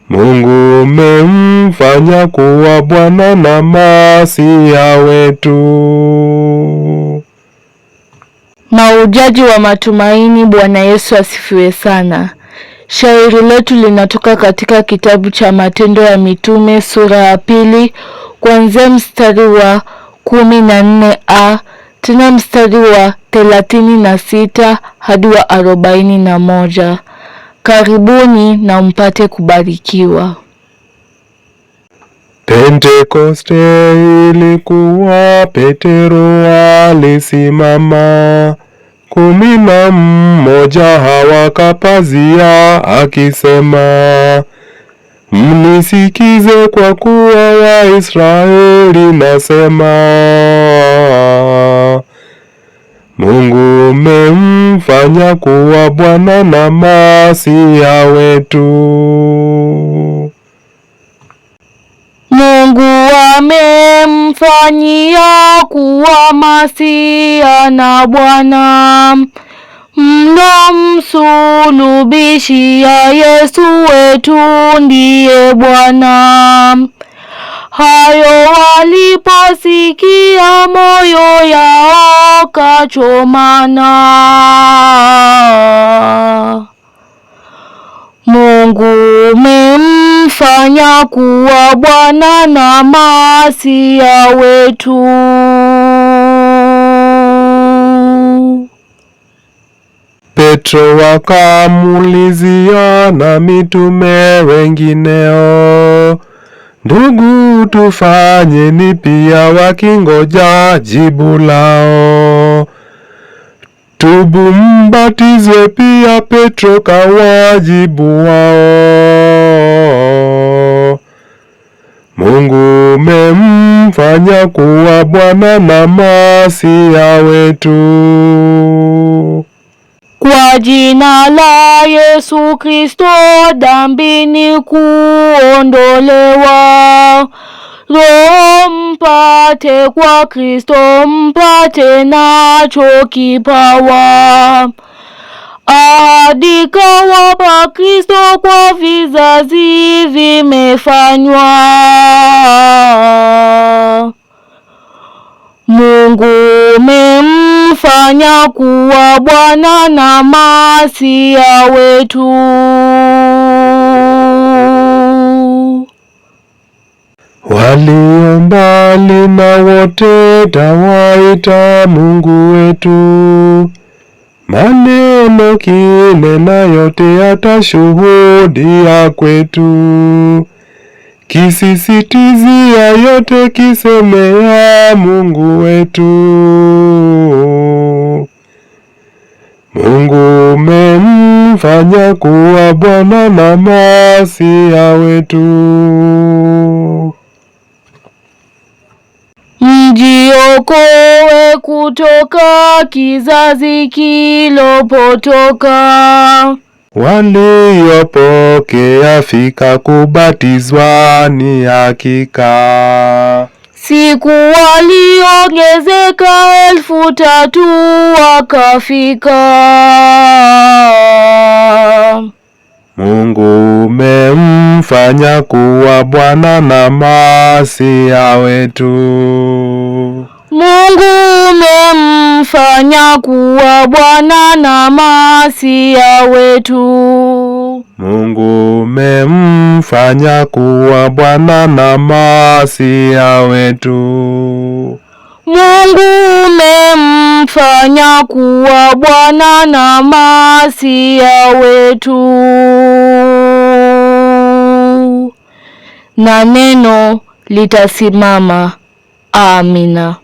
Mungu umemfanya kuwa Bwana na Masia wetu. Maujaji wa matumaini. Bwana Yesu asifiwe sana. Shairi letu linatoka katika kitabu cha Matendo ya Mitume sura ya 2 kuanzia mstari wa 14a tena mstari wa 36 hadi wa 41. Karibuni na mpate kubarikiwa. Pentekoste ilikuwa, Petero alisimama, 11 hawakapazia akisema, mnisikize kwa kuwa Waisraeli nasema, Mungu umemfanya kuwa Bwana na Masia wetu. Mungu amemfanyia kuwa Masia na Bwana, mlomsulubishia Yesu wetu ndiye Bwana. Hayo waliposikia, moyo yao kachomana. Mungu umemfanya kuwa Bwana na Masia wetu. Petro wakamuulizia na mitume wengineo, ndugu, tufanyeni pia? Wakingoja jibu lao. Tubu mbatizwe pia, Petro kawajibu wao. Mungu umemfanya kuwa Bwana na Masia wetu. Kwa jina la Yesu Kristo dhambini kuondolewa, Roho mpate kwa Kristo, mpate nacho kipawa. Ahadi kawapa Kristo, kwa vizazi vimefanywa. Mungu umemfanya kuwa Bwana na Masia wetu. Walio mbali na wote tawaita Mungu wetu, maneno kinena yote yatashuhudia kwetu, kisisitizia yote kisemea Mungu wetu. Mungu umemfanya kuwa Bwana na Masia wetu. Mjiokoe kutoka kizazi kilopotoka, waliopokea fika kubatizwa ni hakika. Siku waliongezeka 3,000 wakafika. Mungu umemfanya kuwa Bwana na Masia wetu. Mungu umemfanya kuwa Bwana na Masia wetu. Mungu umemfanya kuwa Bwana na Masia wetu. Mungu umemfanya kuwa Bwana na Masia wetu. Na neno litasimama. Amina.